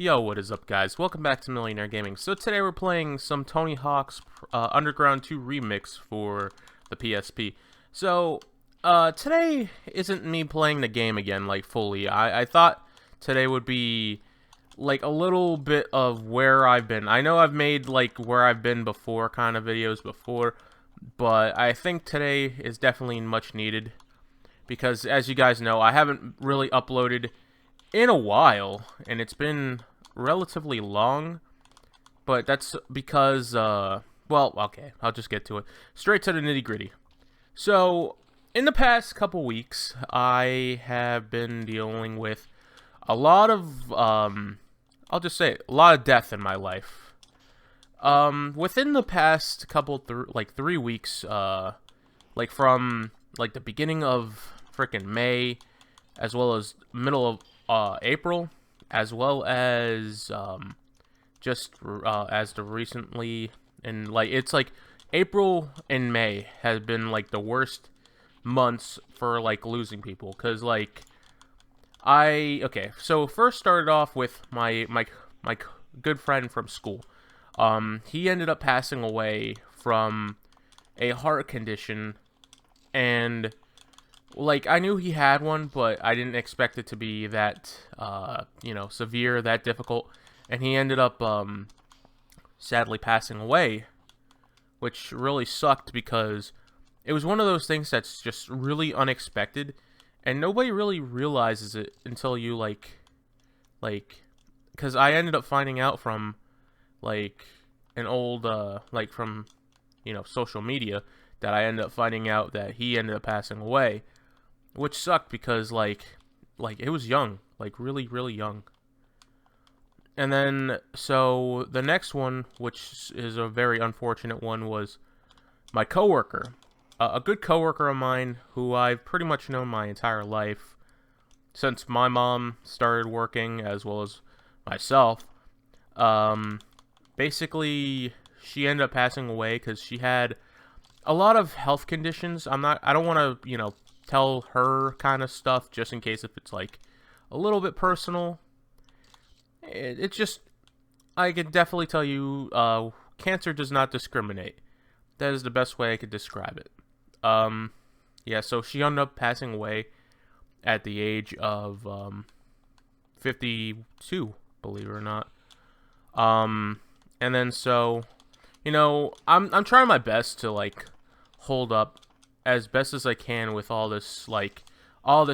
Yo, what is up, guys? Welcome back to Millionaire Gaming. So today we're playing some Tony Hawk's Underground 2 remix for the PSP. So today isn't me playing the game again, like, fully. I thought today would be like a little bit of where I've been. I know I've made like where I've been before kind of videos before, but I think today is definitely much needed because, as you guys know, I haven't really uploaded in a while, and it's been relatively long, but that's because, well, okay, I'll just get to it. Straight to the nitty-gritty. So, in the past couple weeks, I have been dealing with a lot of, I'll just say, a lot of death in my life. Within the past couple, 3 weeks, like from, like, the beginning of frickin' May, as well as middle of April, as well as as the recently, and like it's like April and May has been like the worst months for like losing people, cause like okay, so first started off with my good friend from school. He ended up passing away from a heart condition, and like, I knew he had one, but I didn't expect it to be that, severe, that difficult. And he ended up, sadly passing away, which really sucked because it was one of those things that's just really unexpected, and nobody really realizes it until you, because I ended up finding out from, like, an old, from, social media, that I ended up finding out that he ended up passing away. Which sucked because, like it was young. Like, really, really young. And then, so, the next one, which is a very unfortunate one, was my coworker. A good coworker of mine, who I've pretty much known my entire life, since my mom started working, as well as myself. Basically, she ended up passing away because she had a lot of health conditions. I don't want to, tell her kind of stuff, just in case if it's like a little bit personal. It's just, I can definitely tell you, cancer does not discriminate. That is the best way I could describe it. Yeah, so she ended up passing away at the age of 52, believe it or not. And then so, I'm trying my best to like hold up as best as I can with all this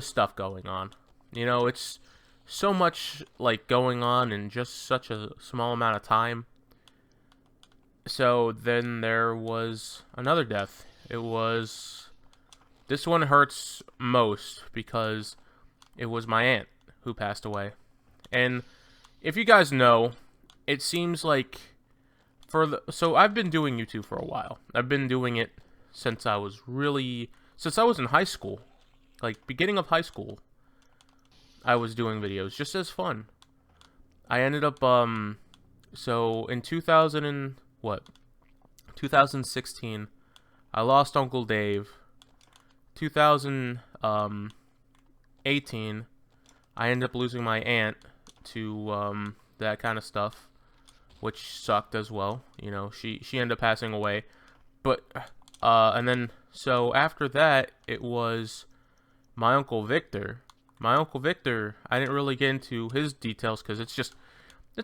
stuff going on. It's so much like going on in just such a small amount of time. So then there was another death. This one hurts most because it was my aunt who passed away. And if you guys know, it seems like so I've been doing YouTube for a while. I've been doing it since I was in high school, like beginning of high school. I was doing videos just as fun. I ended up so in 2016, I lost Uncle Dave. 2018, I ended up losing my aunt to that kind of stuff, which sucked as well. She ended up passing away. But and then, so after that, it was my Uncle Victor. My Uncle Victor, I didn't really get into his details because it's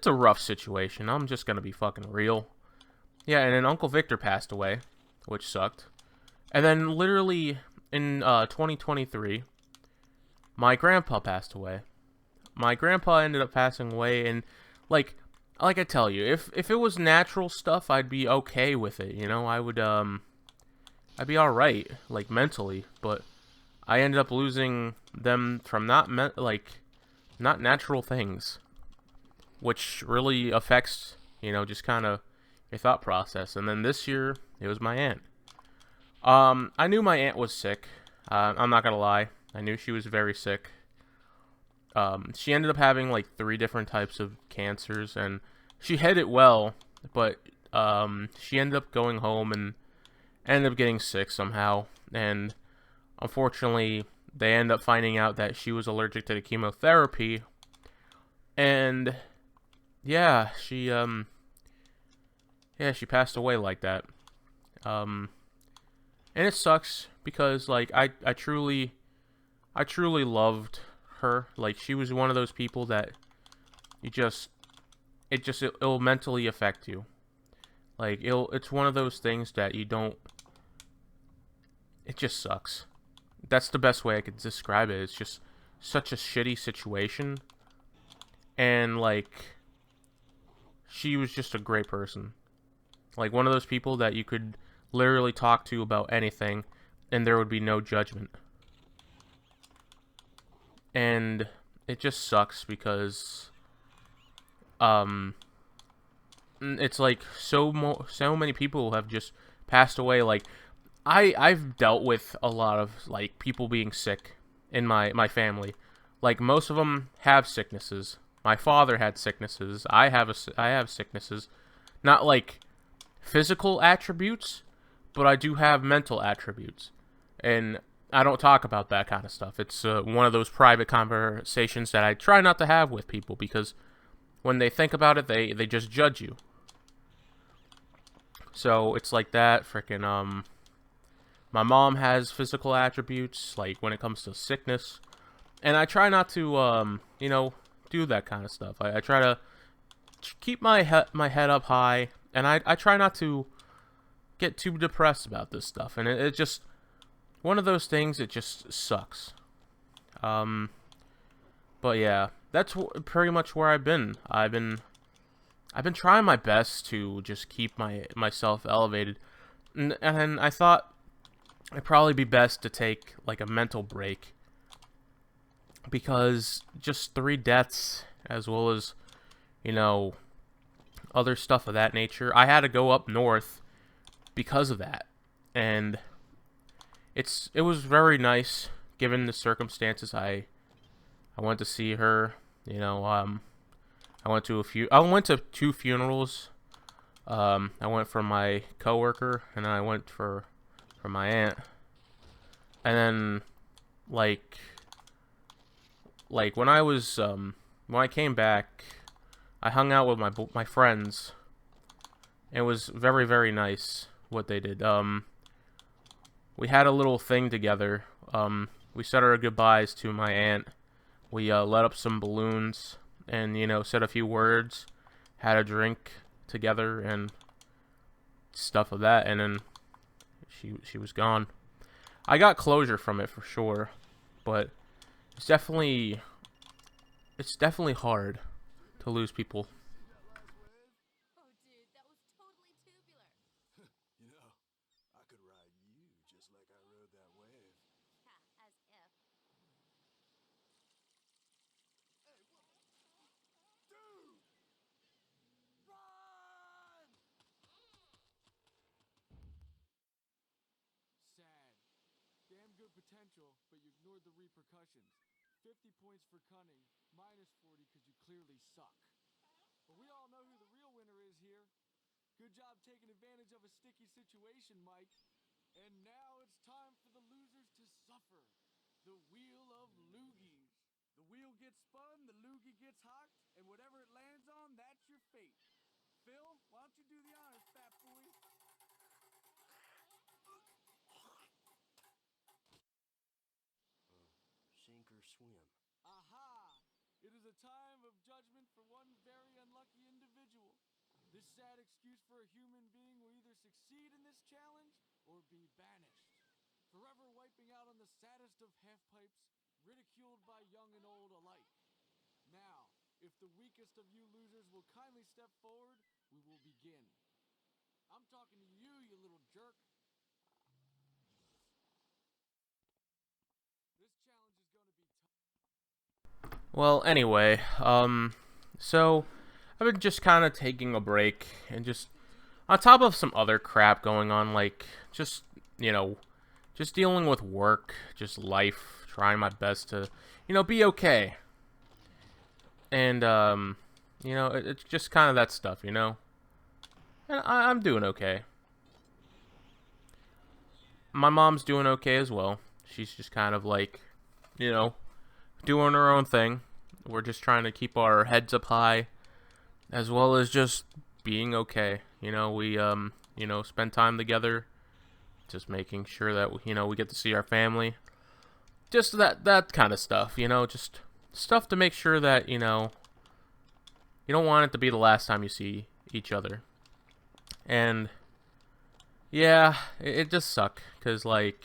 a rough situation. I'm just going to be fucking real. Yeah, and then Uncle Victor passed away, which sucked. And then literally in 2023, my grandpa passed away. My grandpa ended up passing away, and like I tell you, if it was natural stuff, I'd be okay with it. I would I'd be all right, like mentally, but I ended up losing them from not natural things, which really affects, just kind of your thought process. And then this year, it was my aunt. I knew my aunt was sick. I'm not gonna lie, I knew she was very sick. She ended up having like 3 different types of cancers, and she had it well, but she ended up going home and ended up getting sick somehow, and unfortunately they ended up finding out that she was allergic to the chemotherapy, and yeah, yeah, she passed away like that. Um, and it sucks because like I truly loved her. Like she was one of those people that you just it'll mentally affect you. Like it's one of those things that you don't. It just sucks. That's the best way I could describe it. It's just such a shitty situation, and like she was just a great person. Like one of those people that you could literally talk to about anything, and there would be no judgment. And it just sucks because um it's like so many people have just passed away. Like I've dealt with a lot of like people being sick in my family. Like most of them have sicknesses. My father had sicknesses. I have sicknesses. Not like physical attributes, but I do have mental attributes. And I don't talk about that kind of stuff. It's one of those private conversations that I try not to have with people because when they think about it, they just judge you. So it's like that. Freaking my mom has physical attributes like when it comes to sickness, and I try not to do that kind of stuff. I try to keep my head up high, and I try not to get too depressed about this stuff. And it just one of those things. It just sucks. Um, but yeah, that's pretty much where I've been trying my best to just keep myself elevated, and I thought it'd probably be best to take like a mental break because just 3 deaths as well as you know other stuff of that nature. I had to go up north because of that, and it was very nice given the circumstances. I went to see her. You know, I went to 2 funerals. I went for my coworker, and then I went for my aunt. And then, like when I came back, I hung out with my friends. It was very very nice what they did. We had a little thing together. We said our goodbyes to my aunt. We lit up some balloons and said a few words, had a drink together and stuff of that, and then she was gone. I got closure from it for sure, but it's definitely hard to lose people. Oh, dude, that was totally tubular. You know, I could ride you just like I rode that wave. Yeah, as if. Hey, what? Dude! Run! Sad. Damn good potential, but you ignored the repercussions. 50 points for cunning, minus 40 because you clearly suck. But we all know who the real winner is here. Good job taking advantage of a sticky situation, Mike. And now it's time for the losers to suffer. The Wheel of Loogies. The wheel gets spun, the loogie gets hocked, and whatever it lands on, that's your fate. Phil, why don't you do the honors, fat boy? Sink or swim. Aha! It is a time of judgment for one very unlucky individual. This sad excuse for a human being will either succeed in this challenge or be banished, forever wiping out on the saddest of half-pipes, ridiculed by young and old alike. Now, if the weakest of you losers will kindly step forward, we will begin. I'm talking to you, you little jerk. This challenge is going to be tough. Well, anyway, so I've been just kind of taking a break and just on top of some other crap going on, like just just dealing with work, just life, trying my best to be okay, and it's just kind of that stuff, and I'm doing okay. My mom's doing okay as well. She's just kind of like, doing her own thing. We're just trying to keep our heads up high as well as just being okay. You know, we spend time together, just making sure that we get to see our family, just that kind of stuff. Just stuff to make sure that you don't want it to be the last time you see each other. And yeah, it just suck because like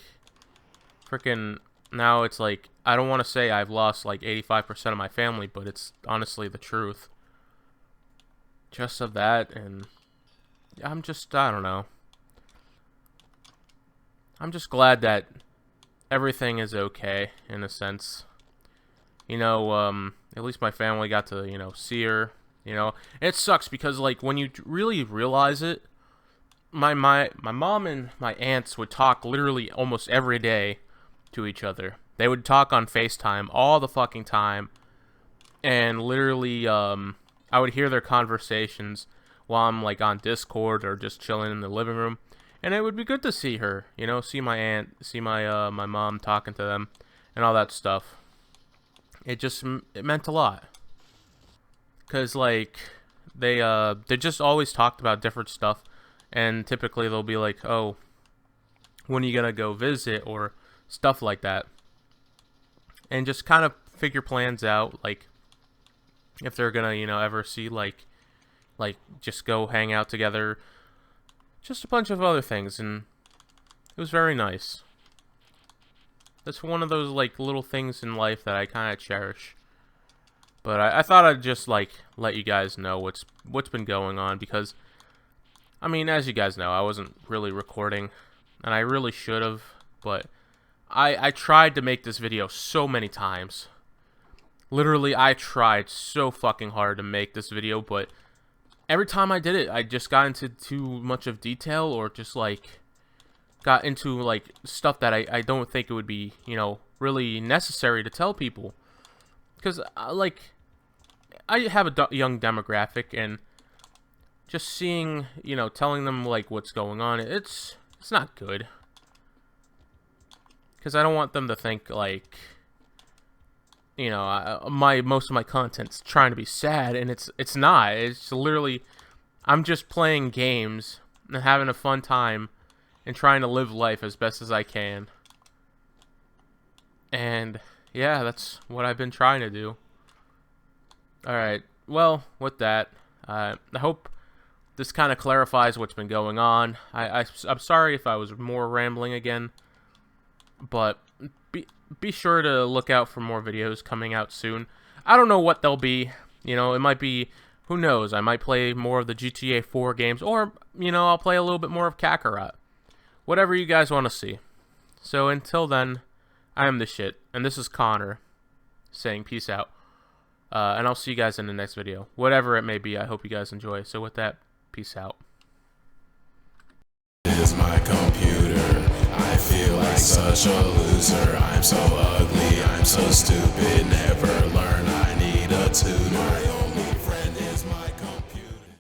freaking now it's like I don't want to say I've lost like 85% of my family, but it's honestly the truth. Just of that, and I don't know. I'm just glad that everything is okay in a sense. At least my family got to, see her. It sucks because like when you really realize it, my mom and my aunts would talk literally almost every day to each other. They would talk on FaceTime all the fucking time, and literally I would hear their conversations while I'm like on Discord or just chilling in the living room, and it would be good to see her, see my aunt, see my mom talking to them, and all that stuff. It meant a lot, cause like they just always talked about different stuff, and typically they'll be like, oh, when are you gonna go visit or stuff like that, and just kind of figure plans out, like if they're gonna ever see like just go hang out together, just a bunch of other things, and it was very nice. That's one of those like little things in life that I kind of cherish. But I thought I'd just like let you guys know what's been going on, because I mean, as you guys know, I wasn't really recording, and I really should have, but I tried to make this video so many times. Literally, I tried so fucking hard to make this video, but every time I did it, I just got into too much of detail, or just like got into like stuff that I don't think it would be, really necessary to tell people. Because like I have a young demographic, and just seeing, telling them like what's going on, it's not good. Because I don't want them to think like, most of my content's trying to be sad, and it's not. It's literally, I'm just playing games and having a fun time and trying to live life as best as I can. And yeah, that's what I've been trying to do. Alright, well, with that, I hope this kind of clarifies what's been going on. I'm sorry if I was more rambling again, but be sure to look out for more videos coming out soon. I don't know what they'll be. It might be, who knows, I might play more of the GTA 4 games, or, I'll play a little bit more of Kakarot. Whatever you guys want to see. So until then, I am the shit, and this is Connor saying peace out. And I'll see you guys in the next video. Whatever it may be, I hope you guys enjoy. So with that, peace out. Is my computer. I feel like such a loser. I'm so ugly, I'm so stupid.